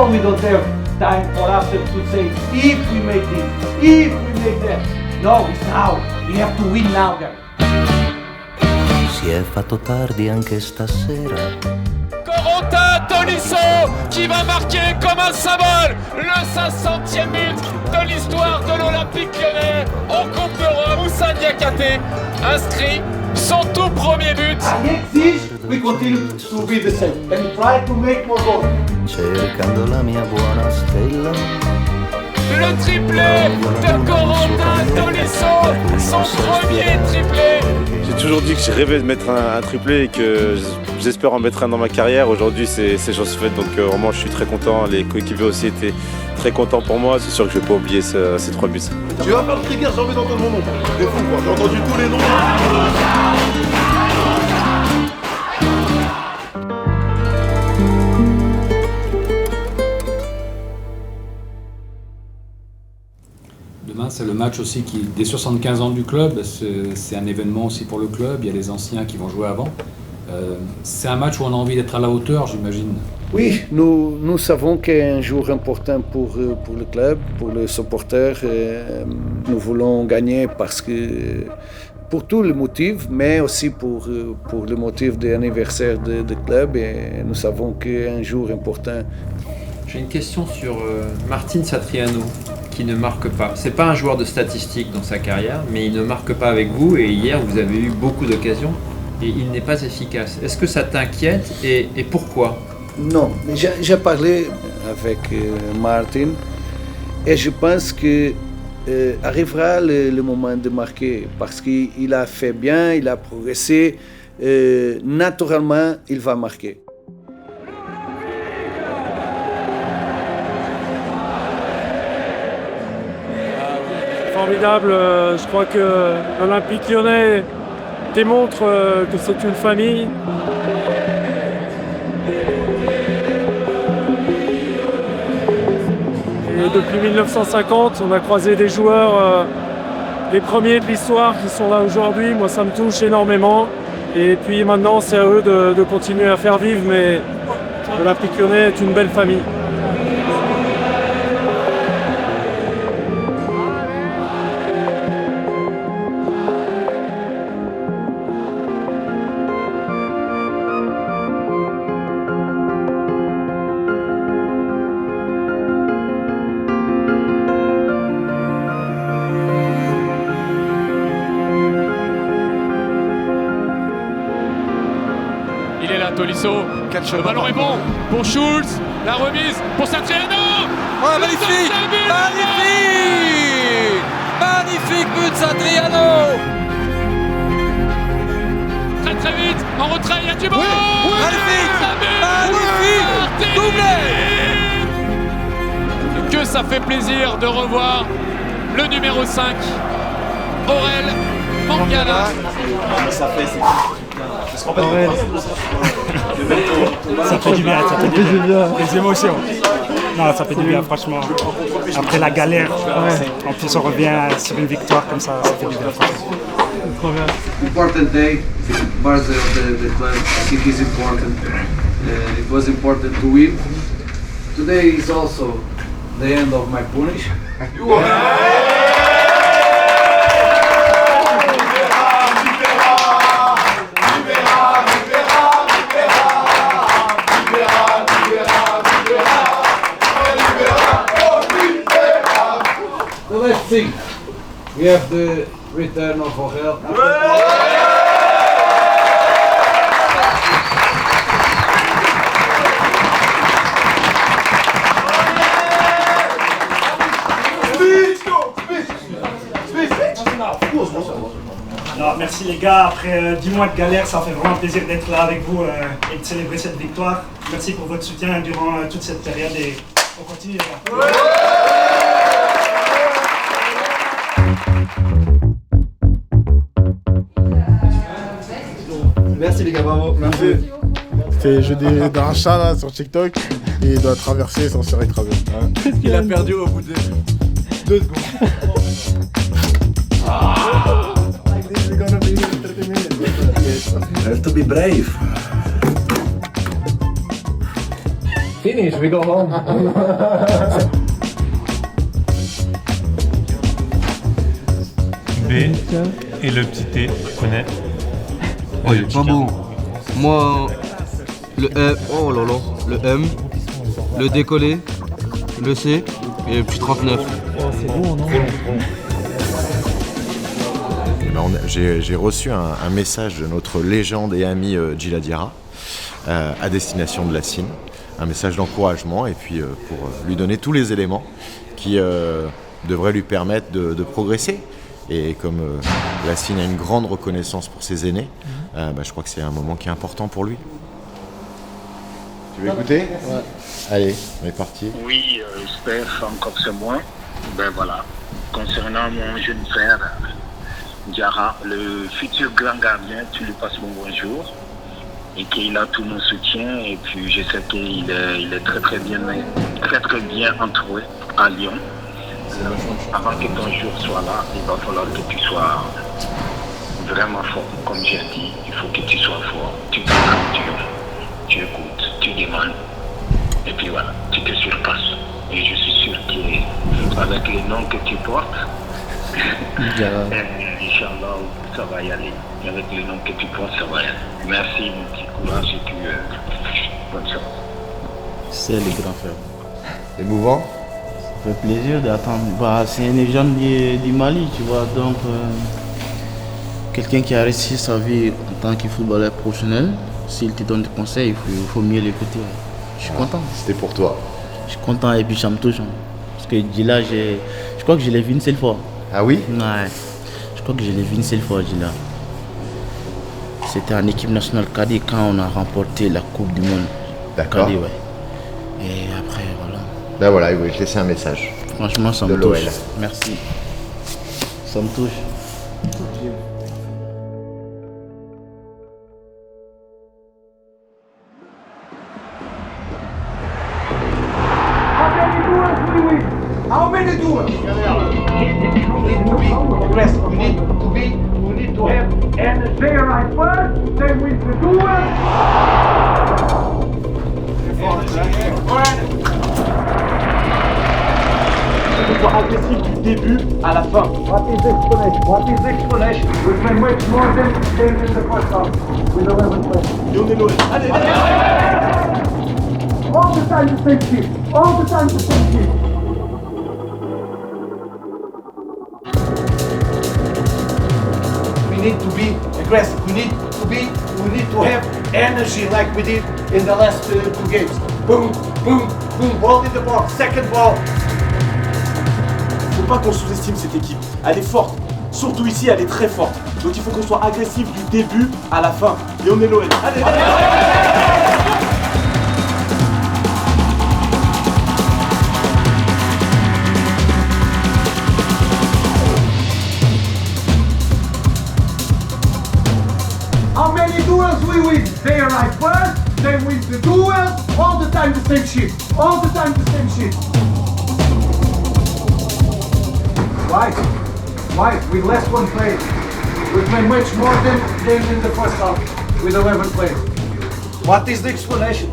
know we don't have time for after to say if we make this, if we make that. No, it's now. We have to win now, guys. Si è fatto tardi anche stasera. Corentin Tolisso qui va marquer comme un symbole le 500e but de l'histoire de l'Olympique Lyonnais en Coupe d'Europe. Moussa Diakhaté inscrit son tout premier but. Against this, we continue to be the same and try to make more goals. Cercando la mia buona stella. Le triplé de Corentin Tolisso, son premier triplé. J'ai toujours dit que je rêvais de mettre un triplé et que j'espère en mettre un dans ma carrière. Aujourd'hui, c'est chose faite, donc vraiment, je suis très content. Les coéquipiers aussi étaient très contents pour moi. C'est sûr que je ne vais pas oublier ces 3 buts. Tu vas faire le trigger, j'ai envie d'entendre mon nom. C'est fou, quoi. J'ai entendu tous les noms. Demain, c'est le match aussi des 75 ans du club. C'est un événement aussi pour le club. Il y a les anciens qui vont jouer avant. C'est un match où on a envie d'être à la hauteur, j'imagine. Oui, nous savons qu'il est un jour important pour le club, pour les supporters. Nous voulons gagner parce que, pour tous les motifs, mais aussi pour le motif de l'anniversaire du club. Et nous savons qu'il est un jour important. J'ai une question sur Martin Satriano, qui ne marque pas. C'est pas un joueur de statistiques dans sa carrière, mais il ne marque pas avec vous. Et hier, vous avez eu beaucoup d'occasions et il n'est pas efficace. Est-ce que ça t'inquiète et pourquoi ? Non, j'ai parlé avec Martin et je pense que arrivera le moment de marquer parce qu'il a fait bien, il a progressé. Naturellement, il va marquer. Formidable, je crois que l'Olympique Lyonnais démontre que c'est une famille. Et depuis 1950, on a croisé des joueurs, les premiers de l'histoire qui sont là aujourd'hui. Moi, ça me touche énormément. Et puis maintenant, c'est à eux de continuer à faire vivre, mais l'Olympique Lyonnais est une belle famille. Tolisso, le ballon est bon pour Schulz, la remise pour Satriano. Oh, magnifique, magnifique, magnifique but Satriano. Très très vite, en retrait, il y a du ballon. Oui, magnifique, magnifique, doublé. Que ça fait plaisir de revoir le numéro 5, Aurel Mangala. Ça fait, ça fait du bien, ça fait du bien. Les émotions. Non, ça fait du bien, franchement. Après la galère, en plus on revient sur une victoire comme ça fait du bien, franchement. Important day, birthday of the club. I think it's important. It was important to win. Today is also the end of my punish. So let's sing. We have the return of Aurel. Alors, merci les gars, après 10 mois de galère, ça fait vraiment plaisir d'être là avec vous et de célébrer cette victoire. Merci pour votre soutien durant toute cette période et on continue. Merci les gars, bravo. Merci. C'est jeu d'un chat là sur TikTok et il doit traverser sans se rétraverser. Il a perdu au bout de 2 secondes. You have to be brave. Finish, we go home. B et le petit T, tu connais? Oh, il est pas beau. Moi, le M, oh là là, le M, le décollé, le C et le petit 39. Oh, c'est beau, non? J'ai reçu un message de notre légende et ami Gila Diarra à destination de Lassine. Un message d'encouragement et puis pour lui donner tous les éléments qui devraient lui permettre de progresser. Et comme Lassine a une grande reconnaissance pour ses aînés, je crois que c'est un moment qui est important pour lui. Tu veux écouter? Ouais. Allez, on est parti. Oui, Steph, encore c'est moi. Ben voilà, concernant mon jeune frère, Diarra, le futur grand gardien, tu lui passes mon bonjour et qu'il a tout mon soutien et puis je sais qu'il est très bien entouré à Lyon. Avant que ton jour soit là, il va falloir que tu sois vraiment fort. Comme j'ai dit, il faut que tu sois fort. Tu tu écoutes, tu demandes et puis voilà, tu te surpasses. Et je suis sûr qu'avec les noms que tu portes, Inch'Allah, ça va y aller. Avec les noms que tu portes, ça va y aller. Merci, mon petit courage et puis bonne chance. C'est le grand frère. Émouvant? Ça fait plaisir d'attendre. C'est une légende du Mali, tu vois. Donc, quelqu'un qui a réussi sa vie en tant que footballeur professionnel, s'il te donne des conseils, il faut mieux l'écouter. Je suis content. C'était pour toi? Je suis content et puis ça me touche. Parce que Gila, je crois que je l'ai vu une seule fois. Ah oui? Ouais. Je crois que je l'ai vu une seule fois, Gila. C'était en équipe nationale cadet quand on a remporté la Coupe du Monde. D'accord. Cadet, ouais. Et après, voilà. Ben voilà, il voulait te laisser un message. Franchement, ça me touche. Merci. Ça me touche. How many doers? We need to have and they arrive first, then we do Soit agressif du début à la fin. What is explanation? What is explanation? We can wait more than in the first half. With 11 players. Lionel, allez, all the time the same shit. All the time the same shit. We need to be aggressive. We need to have energy like we did in the last two games. Boom, boom, boom. Ball in the box. Second ball. Faut pas qu'on sous-estime cette équipe. Elle est forte. Surtout ici, elle est très forte. Donc il faut qu'on soit agressif du début à la fin. Lionel, allez, How many duels we win? They arrive first, they win the duel, all the time the same shit. All the time the same shit. Why? With less one player. We play much more than in the first half with 11 players. What is the explanation?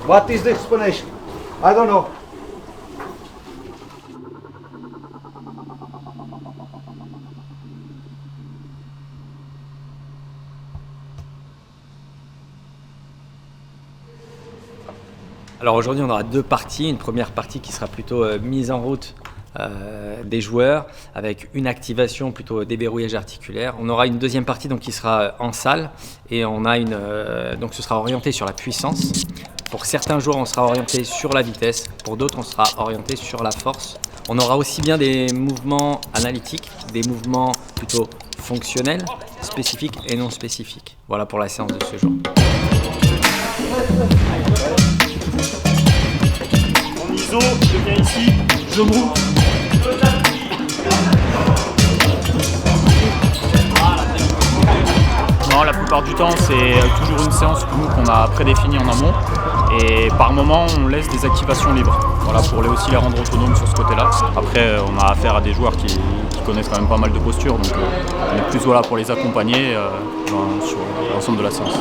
What is the explanation? I don't know. Alors aujourd'hui on aura deux parties, une première partie qui sera plutôt mise en route des joueurs avec une activation plutôt déverrouillage articulaire. On aura une deuxième partie donc, qui sera en salle et on a donc ce sera orienté sur la puissance. Pour certains joueurs on sera orienté sur la vitesse, pour d'autres on sera orienté sur la force. On aura aussi bien des mouvements analytiques, des mouvements plutôt fonctionnels, spécifiques et non spécifiques. Voilà pour la séance de ce jour. En ISO, je viens ici, je monte. Non, la plupart du temps, c'est toujours une séance qu'on a prédéfinie en amont. Et par moment, on laisse des activations libres. Voilà, pour aussi les rendre autonomes sur ce côté-là. Après, on a affaire à des joueurs qui connaissent quand même pas mal de postures. Donc, on est plus pour les accompagner sur l'ensemble de la séance.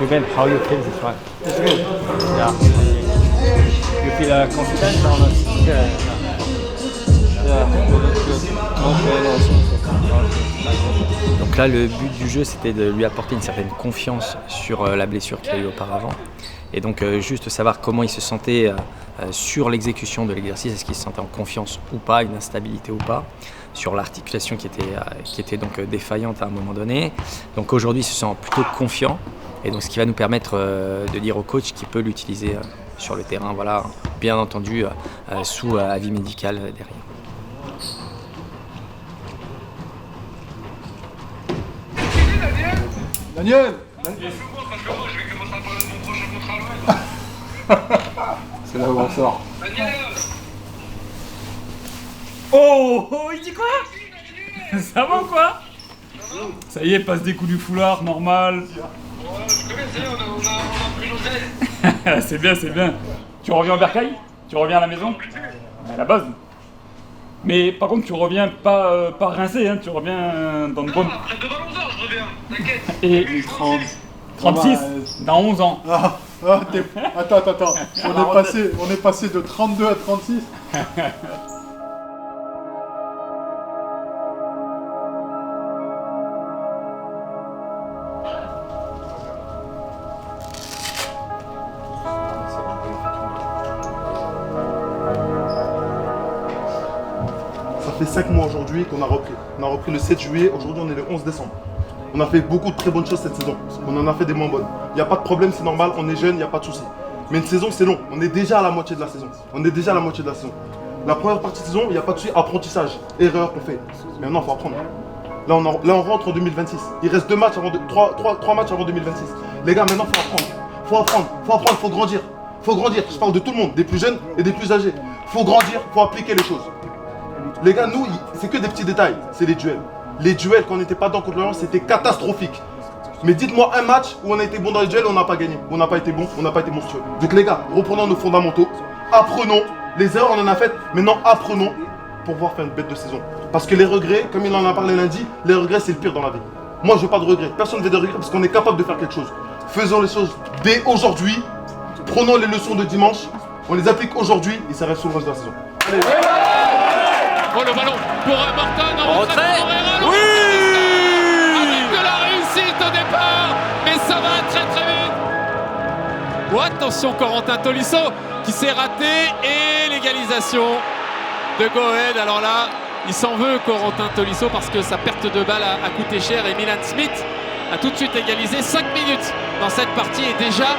Ruben, how you feel this one? It's good. Yeah. You feel confident or not? Yeah. Donc là, le but du jeu, c'était de lui apporter une certaine confiance sur la blessure qu'il a eue auparavant. Et donc juste savoir comment il se sentait sur l'exécution de l'exercice, est-ce qu'il se sentait en confiance ou pas, une instabilité ou pas, sur l'articulation qui était donc défaillante à un moment donné. Donc aujourd'hui, il se sent plutôt confiant, et donc ce qui va nous permettre de dire au coach qu'il peut l'utiliser sur le terrain, voilà, bien entendu sous avis médical derrière. Daniel. C'est là où on sort. Oh, il dit quoi? Ça va ou quoi? Ça y est, passe des coups du foulard, normal. C'est bien, c'est bien. Tu reviens au bercail? Tu reviens à la maison? À la base. Mais par contre, tu reviens pas rincé, hein, tu reviens dans de bonnes... Après 2 ballons d'or, je reviens, t'inquiète. Et 36 dans 11 ans. Attends. On est passé de 32 à 36. Ça fait 5 mois aujourd'hui qu'on a repris. On a repris le 7 juillet, aujourd'hui on est le 11 décembre. On a fait beaucoup de très bonnes choses cette saison. On en a fait des moins bonnes. Il n'y a pas de problème, c'est normal, on est jeune, il n'y a pas de souci. Mais une saison c'est long, on est déjà à la moitié de la saison. La première partie de saison, il n'y a pas de souci, apprentissage, erreur qu'on fait. Mais maintenant il faut apprendre. Là on rentre en 2026. Il reste 3 matchs avant 2026. Les gars, maintenant il faut apprendre. Il faut grandir. Je parle de tout le monde, des plus jeunes et des plus âgés. Il faut grandir, il faut appliquer les choses. Les gars, nous, c'est que des petits détails, c'est les duels. Les duels, quand on n'était pas dans contre l'Orient, c'était catastrophique. Mais dites-moi un match où on a été bon dans les duels et on n'a pas gagné. On n'a pas été bon, on n'a pas été monstrueux. Donc les gars, reprenons nos fondamentaux, apprenons. Les erreurs, on en a faites, maintenant apprenons pour pouvoir faire une bête de saison. Parce que les regrets, comme il en a parlé lundi, les regrets, c'est le pire dans la vie. Moi, je veux pas de regrets. Personne ne veut de regrets parce qu'on est capable de faire quelque chose. Faisons les choses dès aujourd'hui. Prenons les leçons de dimanche. On les applique aujourd'hui et ça reste sur le reste de la saison. Allez. Oh, le ballon pour Morton en retrait. Oui, avec de la réussite au départ, mais ça va très très vite. Oh, attention, Corentin Tolisso qui s'est raté et l'égalisation de Goed. Alors là, il s'en veut Corentin Tolisso parce que sa perte de balle a coûté cher et Milan Smith a tout de suite égalisé. 5 minutes dans cette partie et déjà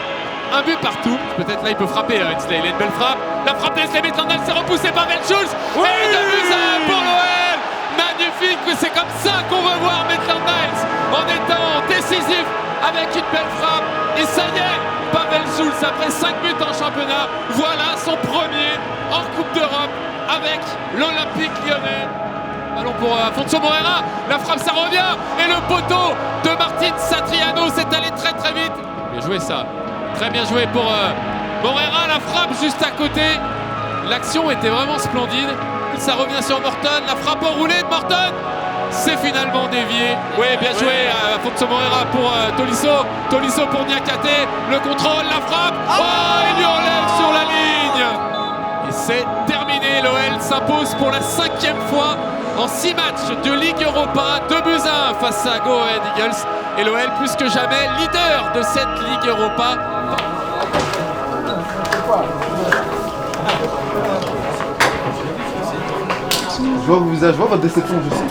un but partout. Peut-être là il peut frapper, Hensley. Il a une belle frappe. La frappe d'Hensley Maitland, c'est repoussé par Ben Schulz. Oui, et 2-1 pour l'OL. Magnifique, c'est comme ça qu'on veut voir Maitland Niles en étant décisif avec une belle frappe. Et ça y est, Pavel Schulz, après 5 buts en championnat, voilà son premier en Coupe d'Europe avec l'Olympique Lyonnais. Ballon pour Afonso Moreira, la frappe ça revient et le poteau de Martin Satriano s'est allé très très vite. Bien joué ça, très bien joué pour Moreira, la frappe juste à côté. L'action était vraiment splendide. Ça revient sur Morton, la frappe enroulée de Morton. C'est finalement dévié. Oui, bien joué Afonso Moreira pour Tolisso. Tolisso pour Niakate, le contrôle, la frappe. Oh, il lui enlève sur la ligne. Et c'est terminé, l'OL s'impose pour la 5e fois en 6 matchs de Ligue Europa, 2-1 face à Go Ahead Eagles. Et l'OL plus que jamais leader de cette Ligue Europa. Je vois vos visages, je vois votre déception, je sais.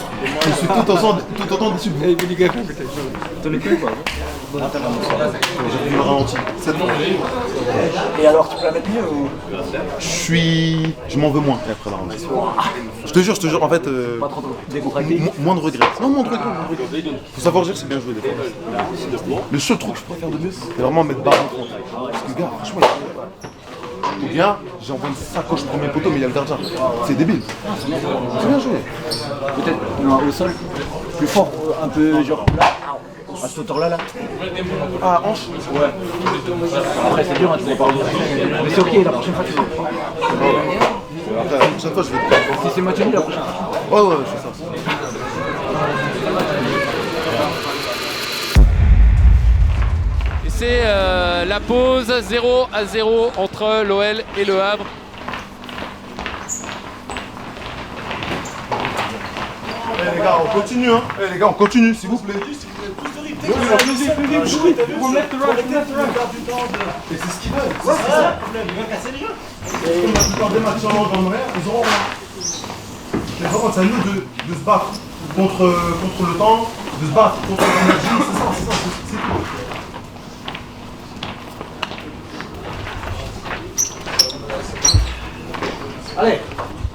Je suis tout autant déçu de vous. J'ai le ralenti. Et alors, tu peux la mettre mieux ou... Je m'en veux moins après la ralenti. Je te jure, en fait. Pas trop décontracté. Moins de regrets. Non, moins de regrets. Faut savoir dire que c'est bien joué des fois. Le seul truc que je pourrais faire de mieux, c'est vraiment mettre barre en front. Parce que, gars, franchement, ou bien j'envoie une sacoche premier poteau mais il y a le gardien. C'est débile. C'est bien joué. Peut-être au sol, plus fort, un peu genre là, à cette hauteur là. Ah, hanche. Ouais. Après c'est dur, hein, tu vois pas. Mais c'est ok, la prochaine fois tu vas. Après, la prochaine fois je vais te... Si c'est match nul la prochaine fois. Ouais, je fais ça. c'est la pause 0-0 entre l'OL et le Havre. Les gars, on continue, hein. Les gars, on continue, s'il vous plaît. Et c'est ce qu'ils veulent. C'est ça le problème. Ils veulent casser les jeux. Et la plupart des matchs en arrière, ils auront rien. Mais par contre, c'est à nous de se battre contre le temps, de se battre contre l'énergie. C'est ça, c'est tout.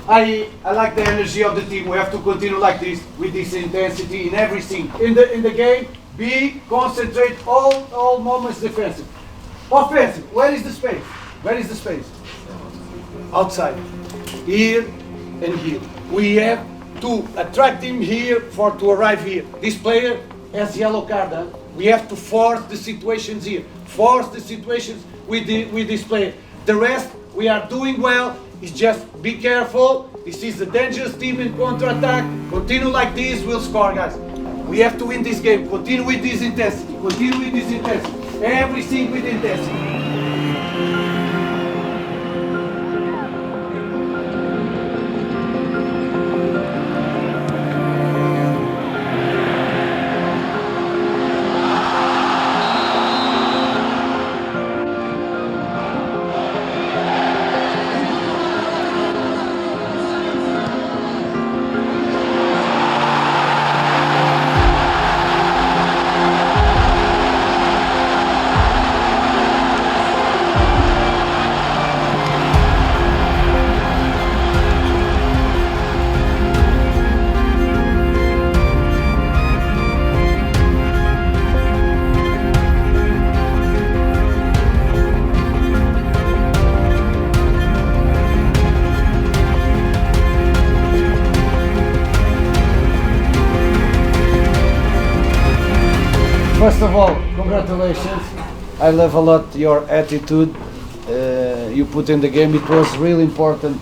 Allez, I like the energy of the team. We have to continue like this, with this intensity in everything. In the game, be concentrate all moments defensive. Offensive, where is the space? Where is the space? Outside. Here and here. We have to attract him here to arrive here. This player has yellow card. Huh? We have to force the situations here. Force the situations with this player. The rest, we are doing well. It's just be careful. This is a dangerous team in counter-attack. Continue like this, we'll score, guys. We have to win this game. Continue with this intensity. Continue with this intensity. Everything with intensity. First of all, congratulations. I love a lot your attitude you put in the game. It was really important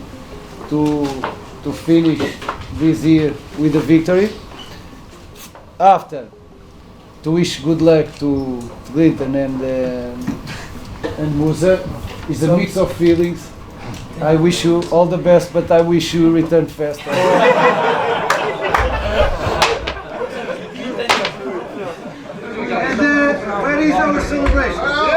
to finish this year with a victory. After, to wish good luck to Clinton and Musa. It's a mix of feelings. I wish you all the best, but I wish you return fast. And where is our celebration?